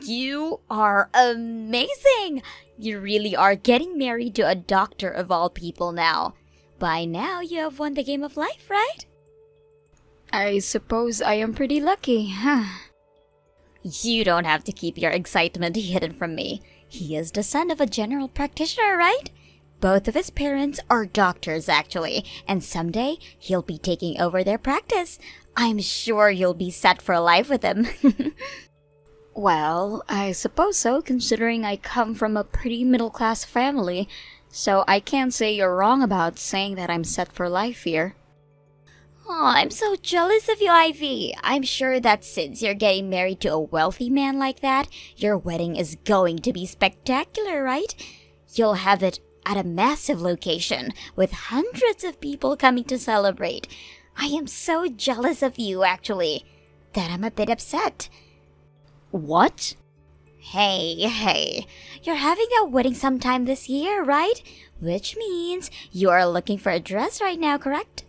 You are amazing! You really are getting married to a doctor of all people now. By now, you have won the game of life, right? I suppose I am pretty lucky, huh? You don't have to keep your excitement hidden from me. He is the son of a general practitioner, right? Both of his parents are doctors, actually, and someday he'll be taking over their practice. I'm sure you'll be set for life with him. Well, I suppose so, considering I come from a pretty middle-class family, so I can't say you're wrong about saying that I'm set for life here. Oh, I'm so jealous of you, Ivy. I'm sure that since you're getting married to a wealthy man like that, your wedding is going to be spectacular, right? You'll have it at a massive location with hundreds of people coming to celebrate. I am so jealous of you, actually, that I'm a bit upset. What? Hey, you're having a wedding sometime this year, right? Which means you are looking for a dress right now, correct?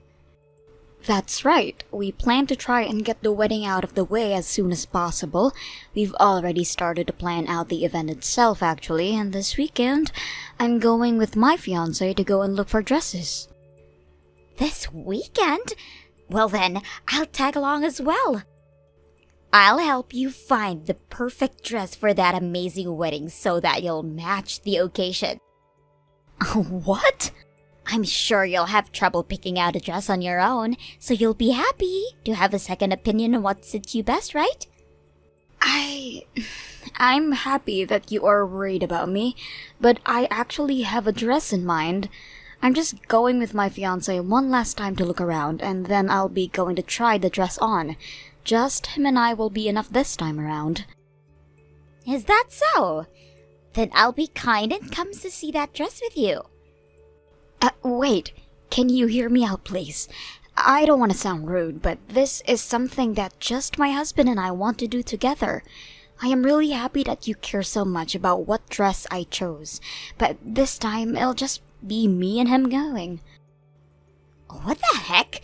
That's right. We plan to try and get the wedding out of the way as soon as possible. We've already started to plan out the event itself, actually, and this weekend, I'm going with my fiancé to go and look for dresses. This weekend? Well then, I'll tag along as well. I'll help you find the perfect dress for that amazing wedding so that you'll match the occasion. What? I'm sure you'll have trouble picking out a dress on your own, so you'll be happy to have a second opinion on what suits you best, right? I'm happy that you are worried about me, but I actually have a dress in mind. I'm just going with my fiancé one last time to look around, and then I'll be going to try the dress on. Just him and I will be enough this time around. Is that so? Then I'll be kind and come to see that dress with you. Wait, can you hear me out, please? I don't want to sound rude, but this is something that just my husband and I want to do together. I am really happy that you care so much about what dress I chose, but this time it'll just be me and him going. What the heck?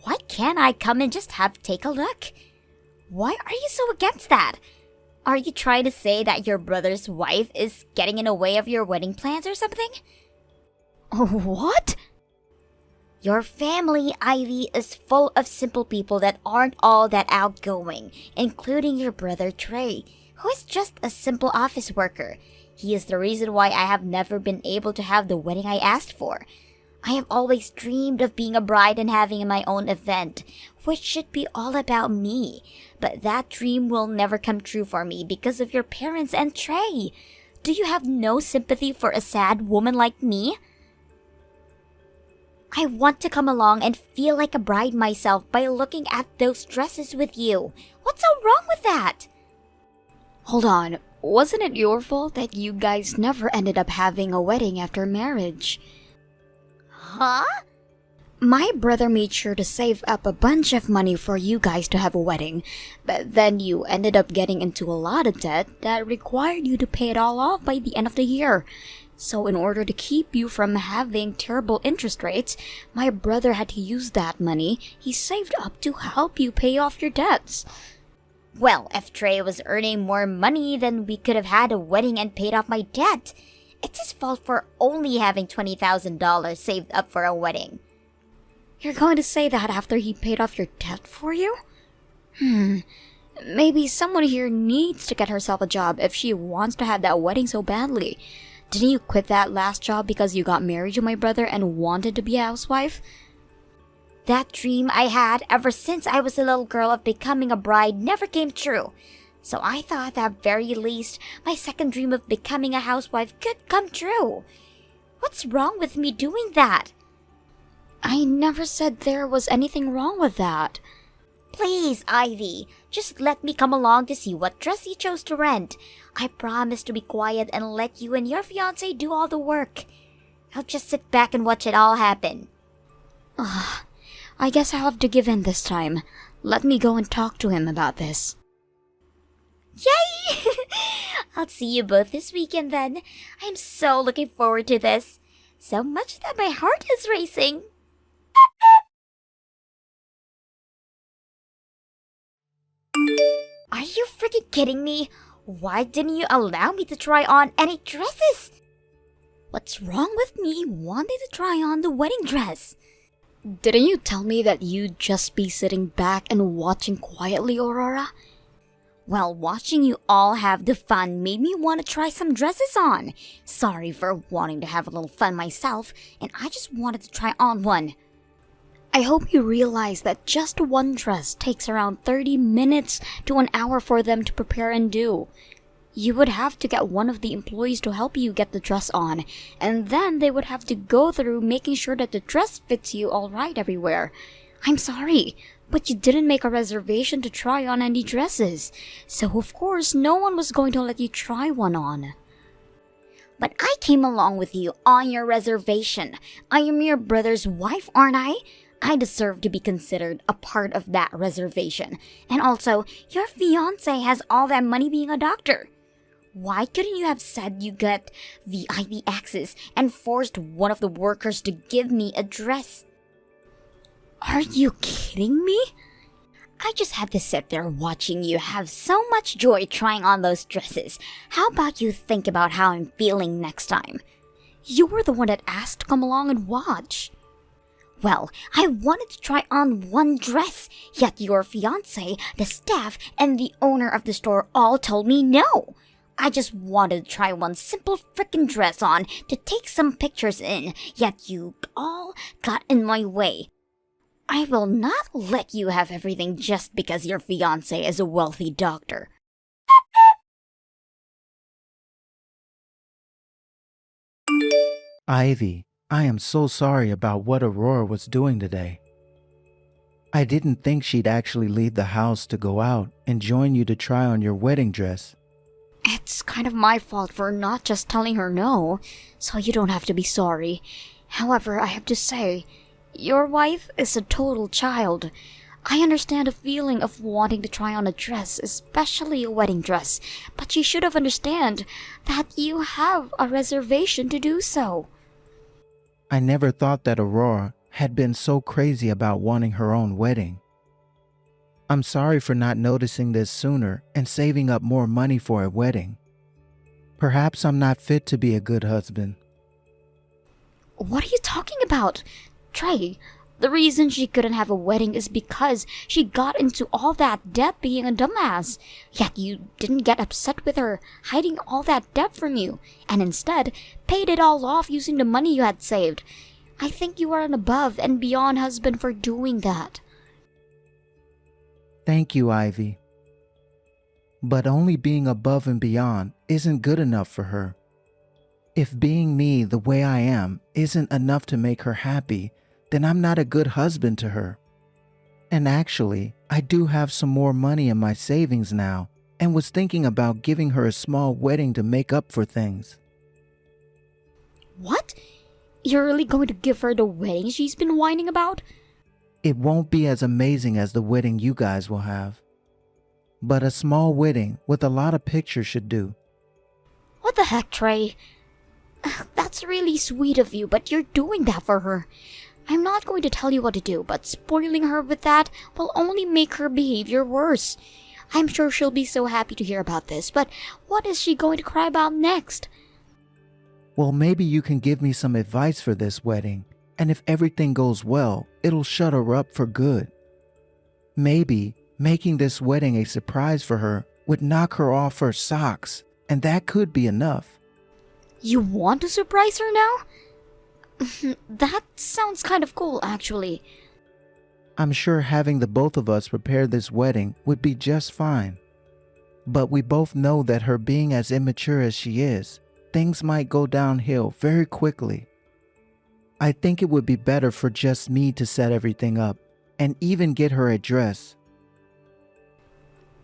Why can't I come and just take a look? Why are you so against that? Are you trying to say that your brother's wife is getting in the way of your wedding plans or something? What? Your family, Ivy, is full of simple people that aren't all that outgoing, including your brother Trey, who is just a simple office worker. He is the reason why I have never been able to have the wedding I asked for. I have always dreamed of being a bride and having my own event, which should be all about me. But that dream will never come true for me because of your parents and Trey. Do you have no sympathy for a sad woman like me? I want to come along and feel like a bride myself by looking at those dresses with you. What's so wrong with that? Hold on, wasn't it your fault that you guys never ended up having a wedding after marriage? Huh? My brother made sure to save up a bunch of money for you guys to have a wedding, but then you ended up getting into a lot of debt that required you to pay it all off by the end of the year. So in order to keep you from having terrible interest rates, my brother had to use that money he saved up to help you pay off your debts. Well, if Trey was earning more money, then we could have had a wedding and paid off my debt. It's his fault for only having $20,000 saved up for a wedding. You're going to say that after he paid off your debt for you? Maybe someone here needs to get herself a job if she wants to have that wedding so badly. Didn't you quit that last job because you got married to my brother and wanted to be a housewife? That dream I had ever since I was a little girl of becoming a bride never came true. So I thought at very least my second dream of becoming a housewife could come true. What's wrong with me doing that? I never said there was anything wrong with that. Please, Ivy, just let me come along to see what dress you chose to rent. I promise to be quiet and let you and your fiancé do all the work. I'll just sit back and watch it all happen. I guess I'll have to give in this time. Let me go and talk to him about this. Yay! I'll see you both this weekend then. I'm so looking forward to this. So much that my heart is racing. Are you freaking kidding me? Why didn't you allow me to try on any dresses? What's wrong with me wanting to try on the wedding dress? Didn't you tell me that you'd just be sitting back and watching quietly, Aurora? Well, watching you all have the fun made me want to try some dresses on. Sorry for wanting to have a little fun myself, and I just wanted to try on one. I hope you realize that just one dress takes around 30 minutes to an hour for them to prepare and do. You would have to get one of the employees to help you get the dress on, and then they would have to go through making sure that the dress fits you all right everywhere. I'm sorry, but you didn't make a reservation to try on any dresses, so of course no one was going to let you try one on. But I came along with you on your reservation. I am your brother's wife, aren't I? I deserve to be considered a part of that reservation. And also, your fiancé has all that money being a doctor. Why couldn't you have said you got VIP access and forced one of the workers to give me a dress? Are you kidding me? I just had to sit there watching you have so much joy trying on those dresses. How about you think about how I'm feeling next time? You were the one that asked to come along and watch. Well, I wanted to try on one dress, yet your fiancé, the staff, and the owner of the store all told me no. I just wanted to try one simple frickin' dress on to take some pictures in, yet you all got in my way. I will not let you have everything just because your fiancé is a wealthy doctor. Ivy, I am so sorry about what Aurora was doing today. I didn't think she'd actually leave the house to go out and join you to try on your wedding dress. It's kind of my fault for not just telling her no, so you don't have to be sorry. However, I have to say, your wife is a total child. I understand the feeling of wanting to try on a dress, especially a wedding dress, but you should have understand that you have a reservation to do so. I never thought that Aurora had been so crazy about wanting her own wedding. I'm sorry for not noticing this sooner and saving up more money for a wedding. Perhaps I'm not fit to be a good husband. What are you talking about? Trey, the reason she couldn't have a wedding is because she got into all that debt being a dumbass. Yet you didn't get upset with her hiding all that debt from you, and instead paid it all off using the money you had saved. I think you are an above and beyond husband for doing that. Thank you, Ivy. But only being above and beyond isn't good enough for her. If being me the way I am isn't enough to make her happy, then I'm not a good husband to her. And actually, I do have some more money in my savings now and was thinking about giving her a small wedding to make up for things. What? You're really going to give her the wedding she's been whining about? It won't be as amazing as the wedding you guys will have. But a small wedding with a lot of pictures should do. What the heck, Trey? That's really sweet of you, but you're doing that for her. I'm not going to tell you what to do, but spoiling her with that will only make her behavior worse. I'm sure she'll be so happy to hear about this, but what is she going to cry about next? Well, maybe you can give me some advice for this wedding, and if everything goes well, it'll shut her up for good. Maybe making this wedding a surprise for her would knock her off her socks, and that could be enough. You want to surprise her now? That sounds kind of cool, actually. I'm sure having the both of us prepare this wedding would be just fine. But we both know that her being as immature as she is, things might go downhill very quickly. I think it would be better for just me to set everything up and even get her a dress.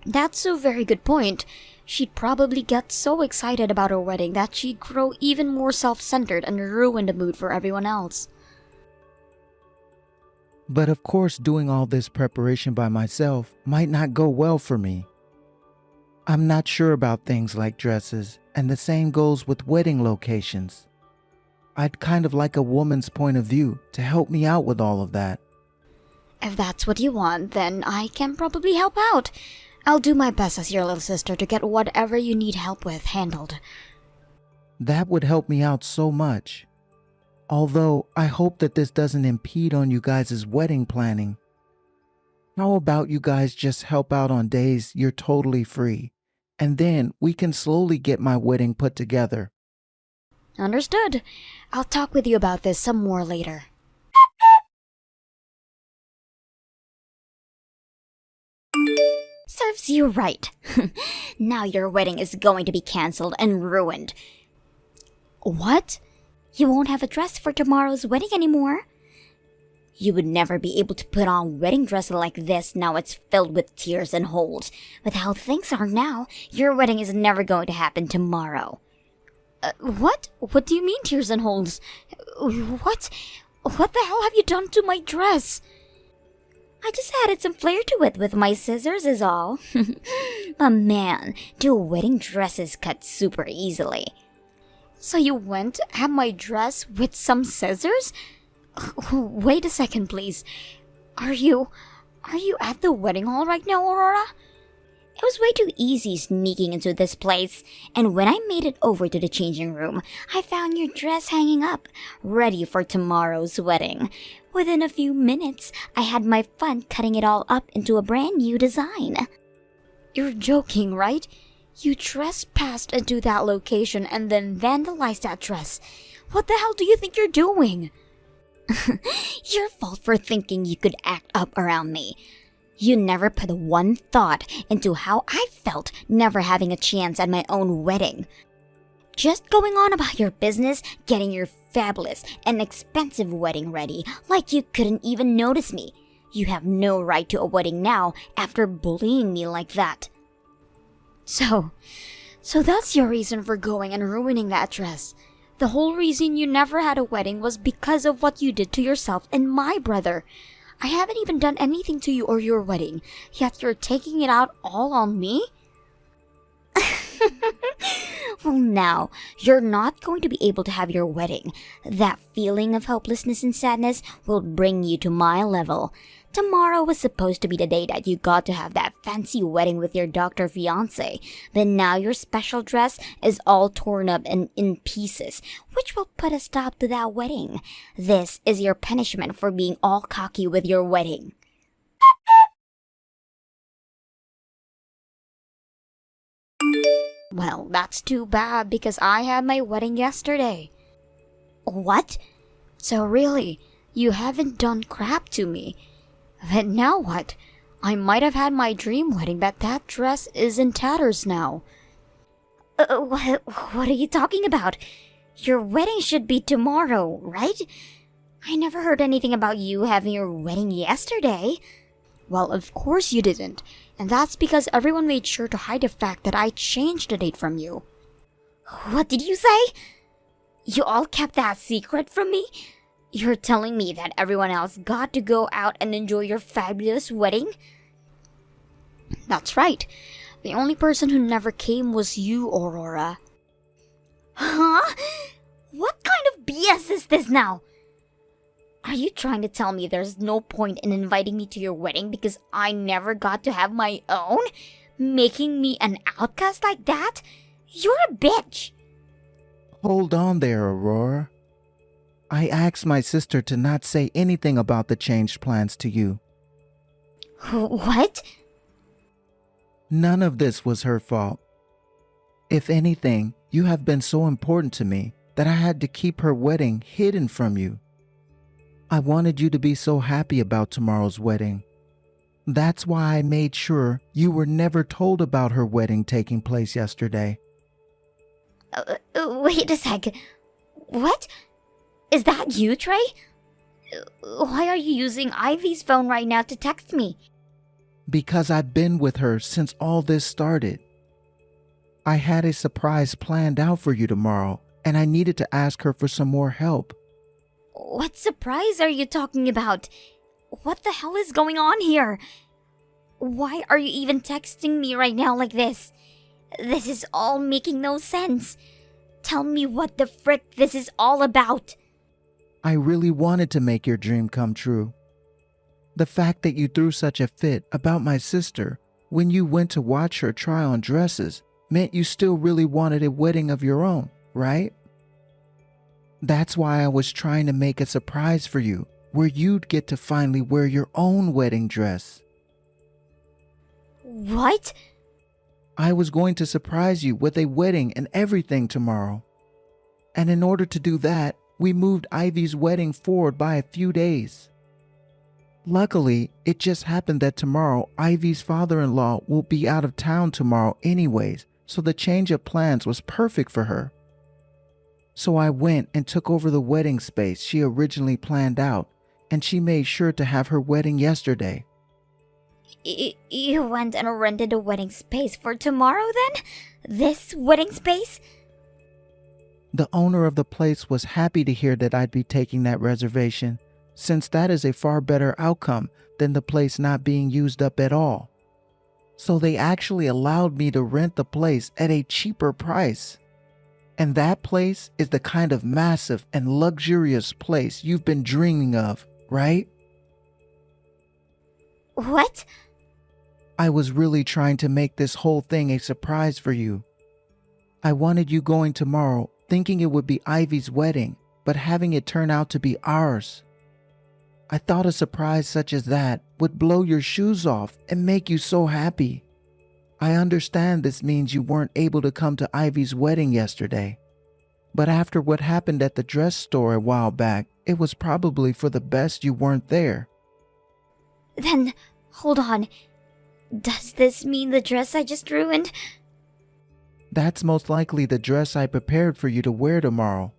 That's a very good point. She'd probably get so excited about her wedding that she'd grow even more self-centered and ruin the mood for everyone else. But of course, doing all this preparation by myself might not go well for me. I'm not sure about things like dresses, and the same goes with wedding locations. I'd kind of like a woman's point of view to help me out with all of that. If that's what you want, then I can probably help out. I'll do my best as your little sister to get whatever you need help with handled. That would help me out so much. Although I hope that this doesn't impede on you guys' wedding planning. How about you guys just help out on days you're totally free, and then we can slowly get my wedding put together. Understood. I'll talk with you about this some more later. Serves you right. Now your wedding is going to be cancelled and ruined. What? You won't have a dress for tomorrow's wedding anymore. You would never be able to put on wedding dress like this now it's filled with tears and holes. With how things are now, your wedding is never going to happen tomorrow. What? What do you mean tears and holes? What? What the hell have you done to my dress? I just added some flair to it with my scissors is all. But man, do wedding dresses cut super easily. So you went at my dress with some scissors? Wait a second, please. Are you at the wedding hall right now, Aurora? It was way too easy sneaking into this place, and when I made it over to the changing room, I found your dress hanging up, ready for tomorrow's wedding. Within a few minutes, I had my fun cutting it all up into a brand new design. You're joking, right? You trespassed into that location and then vandalized that dress. What the hell do you think you're doing? Your fault for thinking you could act up around me. You never put one thought into how I felt never having a chance at my own wedding. Just going on about your business, getting your fabulous and expensive wedding ready like you couldn't even notice me. You have no right to a wedding now after bullying me like that. So that's your reason for going and ruining that dress. The whole reason you never had a wedding was because of what you did to yourself and my brother. I haven't even done anything to you or your wedding, yet you're taking it out all on me? Well, now, you're not going to be able to have your wedding. That feeling of hopelessness and sadness will bring you to my level. Tomorrow was supposed to be the day that you got to have that fancy wedding with your doctor fiancé, but now your special dress is all torn up and in pieces, which will put a stop to that wedding. This is your punishment for being all cocky with your wedding. Well, that's too bad because I had my wedding yesterday. What? So really, you haven't done crap to me. But now what? I might have had my dream wedding, but that dress is in tatters now. What are you talking about? Your wedding should be tomorrow, right? I never heard anything about you having your wedding yesterday. Well, of course you didn't. And that's because everyone made sure to hide the fact that I changed the date from you. What did you say? You all kept that secret from me? You're telling me that everyone else got to go out and enjoy your fabulous wedding? That's right. The only person who never came was you, Aurora. Huh? What kind of BS is this now? Are you trying to tell me there's no point in inviting me to your wedding because I never got to have my own? Making me an outcast like that? You're a bitch! Hold on there, Aurora. I asked my sister to not say anything about the changed plans to you. What? None of this was her fault. If anything, you have been so important to me that I had to keep her wedding hidden from you. I wanted you to be so happy about tomorrow's wedding. That's why I made sure you were never told about her wedding taking place yesterday. Wait a sec. What? Is that you, Trey? Why are you using Ivy's phone right now to text me? Because I've been with her since all this started. I had a surprise planned out for you tomorrow, and I needed to ask her for some more help. What surprise are you talking about? What the hell is going on here? Why are you even texting me right now like this? This is all making no sense. Tell me what the frick this is all about. I really wanted to make your dream come true. The fact that you threw such a fit about my sister when you went to watch her try on dresses meant you still really wanted a wedding of your own, right? That's why I was trying to make a surprise for you, where you'd get to finally wear your own wedding dress. What? I was going to surprise you with a wedding and everything tomorrow. And in order to do that, we moved Ivy's wedding forward by a few days. Luckily, it just happened that tomorrow Ivy's father-in-law will be out of town tomorrow anyways, so the change of plans was perfect for her. So I went and took over the wedding space she originally planned out, and she made sure to have her wedding yesterday. You went and rented a wedding space for tomorrow then? This wedding space? The owner of the place was happy to hear that I'd be taking that reservation, since that is a far better outcome than the place not being used up at all. So they actually allowed me to rent the place at a cheaper price. And that place is the kind of massive and luxurious place you've been dreaming of, right? What? I was really trying to make this whole thing a surprise for you. I wanted you going tomorrow thinking it would be Ivy's wedding, but having it turn out to be ours. I thought a surprise such as that would blow your shoes off and make you so happy. I understand this means you weren't able to come to Ivy's wedding yesterday. But after what happened at the dress store a while back, it was probably for the best you weren't there. Then, hold on. Does this mean the dress I just ruined? That's most likely the dress I prepared for you to wear tomorrow.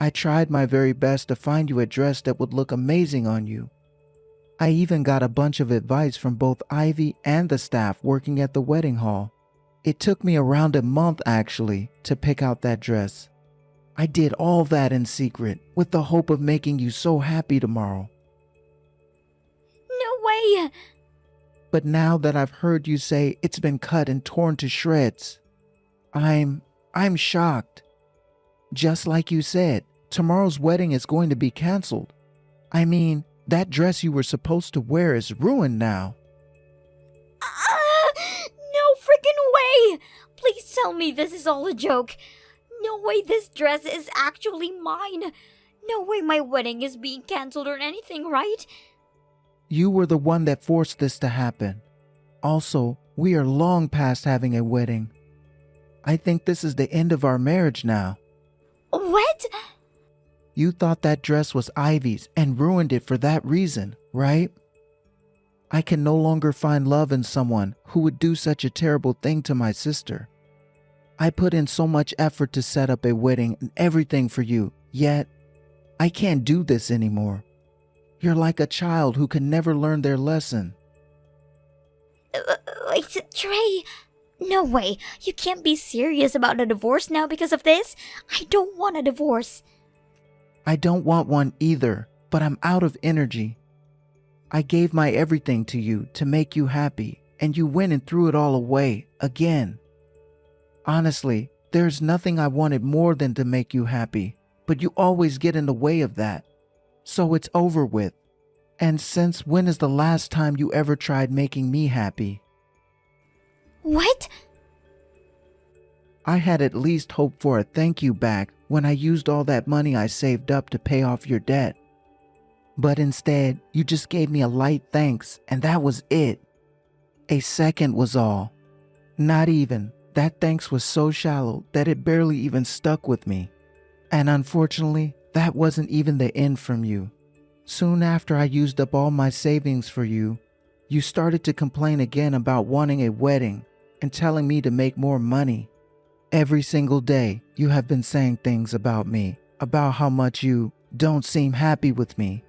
I tried my very best to find you a dress that would look amazing on you. I even got a bunch of advice from both Ivy and the staff working at the wedding hall. It took me around a month actually to pick out that dress. I did all that in secret with the hope of making you so happy tomorrow. No way! But now that I've heard you say it's been cut and torn to shreds, I'm shocked. Just like you said, tomorrow's wedding is going to be canceled. I mean, that dress you were supposed to wear is ruined now. No freaking way! Please tell me this is all a joke. No way this dress is actually mine. No way my wedding is being canceled or anything, right? You were the one that forced this to happen. Also, we are long past having a wedding. I think this is the end of our marriage now. What? You thought that dress was Ivy's and ruined it for that reason, right? I can no longer find love in someone who would do such a terrible thing to my sister. I put in so much effort to set up a wedding and everything for you, yet I can't do this anymore. You're like a child who can never learn their lesson. Wait, Trey, no way. You can't be serious about a divorce now because of this. I don't want a divorce. I don't want one either, but I'm out of energy. I gave my everything to you to make you happy, and you went and threw it all away again. Honestly, there's nothing I wanted more than to make you happy, but you always get in the way of that. So it's over with. And since when is the last time you ever tried making me happy? What? I had at least hoped for a thank you back when I used all that money I saved up to pay off your debt. But instead, you just gave me a light thanks, and that was it. A second was all. Not even. That thanks was so shallow that it barely even stuck with me. And unfortunately, that wasn't even the end from you. Soon after I used up all my savings for you, you started to complain again about wanting a wedding and telling me to make more money. Every single day, you have been saying things about me, about how much you don't seem happy with me.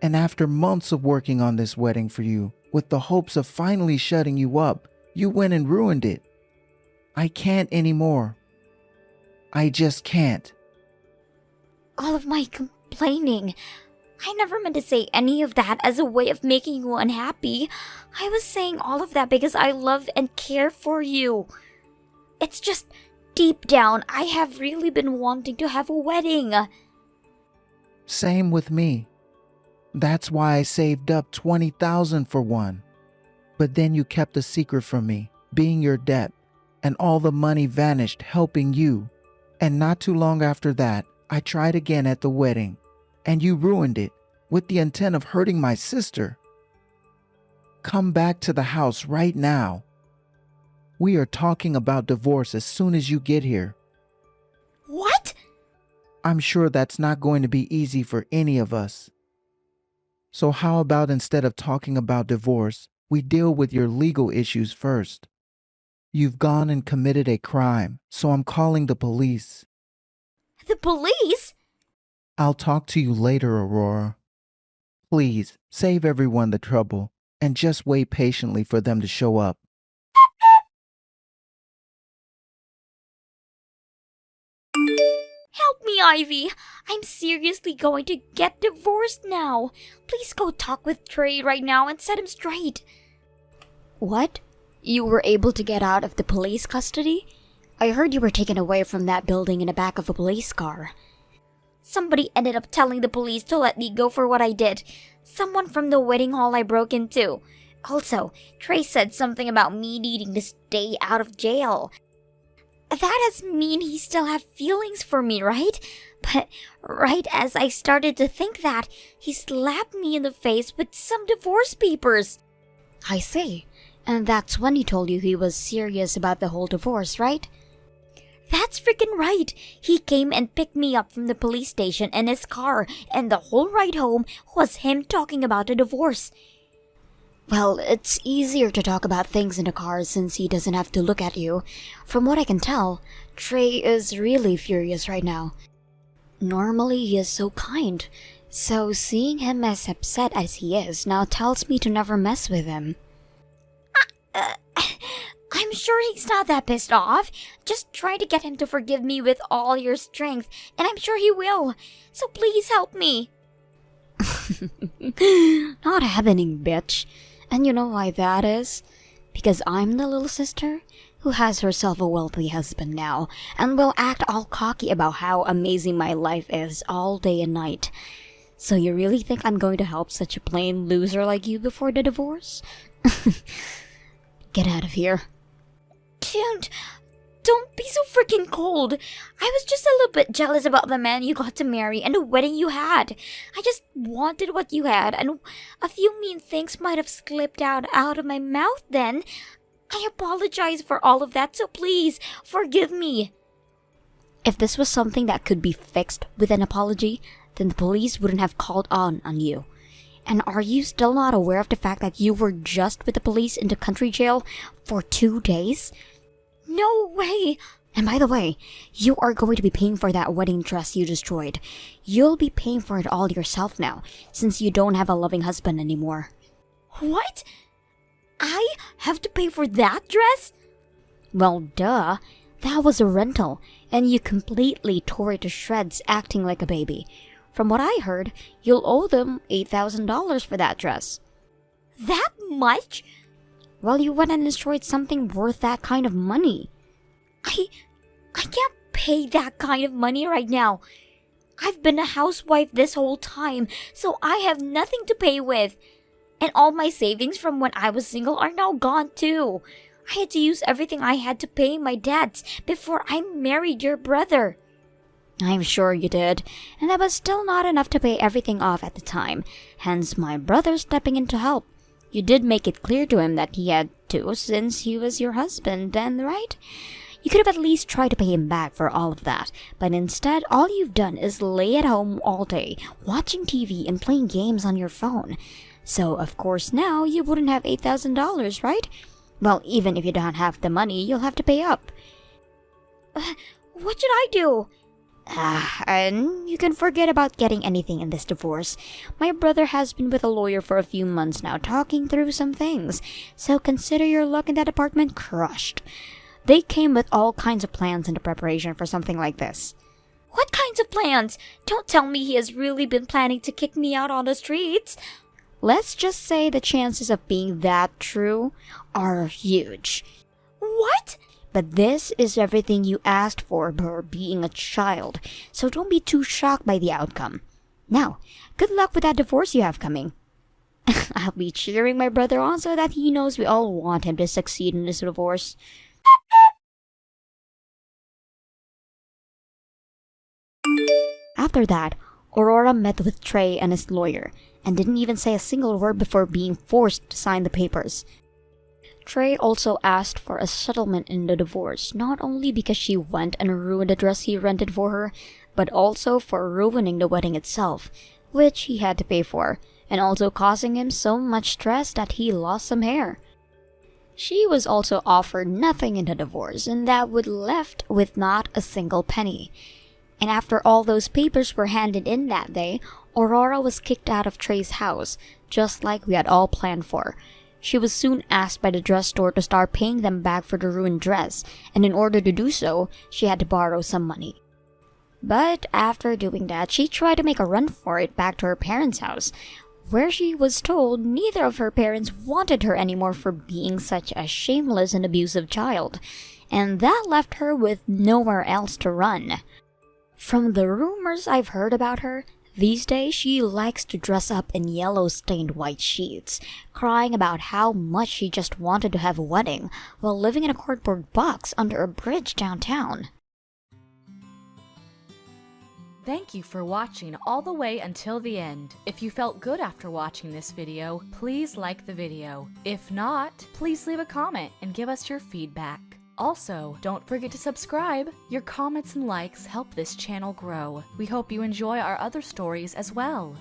And after months of working on this wedding for you, with the hopes of finally shutting you up, you went and ruined it. I can't anymore. I just can't. All of my complaining. I never meant to say any of that as a way of making you unhappy. I was saying all of that because I love and care for you. It's just, deep down, I have really been wanting to have a wedding. Same with me. That's why I saved up $20,000 for one. But then you kept a secret from me, being your debt, and all the money vanished helping you. And not too long after that, I tried again at the wedding, and you ruined it with the intent of hurting my sister. Come back to the house right now. We are talking about divorce as soon as you get here. What? I'm sure that's not going to be easy for any of us. So how about instead of talking about divorce, we deal with your legal issues first? You've gone and committed a crime, so I'm calling the police. The police? I'll talk to you later, Aurora. Please, save everyone the trouble, and just wait patiently for them to show up. Help me, Ivy. I'm seriously going to get divorced now. Please go talk with Trey right now and set him straight. What? You were able to get out of the police custody? I heard you were taken away from that building in the back of a police car. Somebody ended up telling the police to let me go for what I did. Someone from the wedding hall I broke into. Also, Trey said something about me needing to stay out of jail. That has mean he still have feelings for me, right? But right as I started to think that, he slapped me in the face with some divorce papers. I see. And that's when he told you he was serious about the whole divorce, right? That's freaking right. He came and picked me up from the police station in his car, and the whole ride home was him talking about the divorce. Well, it's easier to talk about things in the car since he doesn't have to look at you. From what I can tell, Trey is really furious right now. Normally, he is so kind. So seeing him as upset as he is now tells me to never mess with him. I'm sure he's not that pissed off. Just try to get him to forgive me with all your strength, and I'm sure he will. So please help me. Not happening, bitch. And you know why that is? Because I'm the little sister who has herself a wealthy husband now and will act all cocky about how amazing my life is all day and night. So you really think I'm going to help such a plain loser like you before the divorce? Get out of here. Don't be so freaking cold. I was just a little bit jealous about the man you got to marry and the wedding you had. I just wanted what you had, and a few mean things might have slipped out of my mouth then. I apologize for all of that, so please, forgive me. If this was something that could be fixed with an apology, then the police wouldn't have called on you. And are you still not aware of the fact that you were just with the police in the country jail for 2 days? No way! And by the way, you are going to be paying for that wedding dress you destroyed. You'll be paying for it all yourself now, since you don't have a loving husband anymore. What? I have to pay for that dress? Well, duh. That was a rental, and you completely tore it to shreds acting like a baby. From what I heard, you'll owe them $8,000 for that dress. That much? Well, you went and destroyed something worth that kind of money. I can't pay that kind of money right now. I've been a housewife this whole time, so I have nothing to pay with. And all my savings from when I was single are now gone too. I had to use everything I had to pay my debts before I married your brother. I'm sure you did, and that was still not enough to pay everything off at the time, hence my brother stepping in to help. You did make it clear to him that he had to since he was your husband, then, right? You could have at least tried to pay him back for all of that, but instead all you've done is lay at home all day, watching TV and playing games on your phone. So, of course, now you wouldn't have $8,000, right? Well, even if you don't have the money, you'll have to pay up. What should I do? And you can forget about getting anything in this divorce. My brother has been with a lawyer for a few months now, talking through some things, so consider your luck in that apartment crushed. They came with all kinds of plans in the preparation for something like this. What kinds of plans? Don't tell me he has really been planning to kick me out on the streets. Let's just say the chances of being that true are huge. What? But this is everything you asked for being a child, so don't be too shocked by the outcome. Now, good luck with that divorce you have coming. I'll be cheering my brother on so that he knows we all want him to succeed in this divorce. After that, Aurora met with Trey and his lawyer, and didn't even say a single word before being forced to sign the papers. Trey also asked for a settlement in the divorce, not only because she went and ruined the dress he rented for her, but also for ruining the wedding itself, which he had to pay for, and also causing him so much stress that he lost some hair. She was also offered nothing in the divorce, and that would left with not a single penny. And after all those papers were handed in that day, Aurora was kicked out of Trey's house, just like we had all planned for. She was soon asked by the dress store to start paying them back for the ruined dress, and in order to do so, she had to borrow some money. But after doing that, she tried to make a run for it back to her parents' house, where she was told neither of her parents wanted her anymore for being such a shameless and abusive child, and that left her with nowhere else to run. From the rumors I've heard about her, these days she likes to dress up in yellow stained white sheets, crying about how much she just wanted to have a wedding while living in a cardboard box under a bridge downtown. Thank you for watching all the way until the end. If you felt good after watching this video, please like the video. If not, please leave a comment and give us your feedback. Also, don't forget to subscribe. Your comments and likes help this channel grow. We hope you enjoy our other stories as well.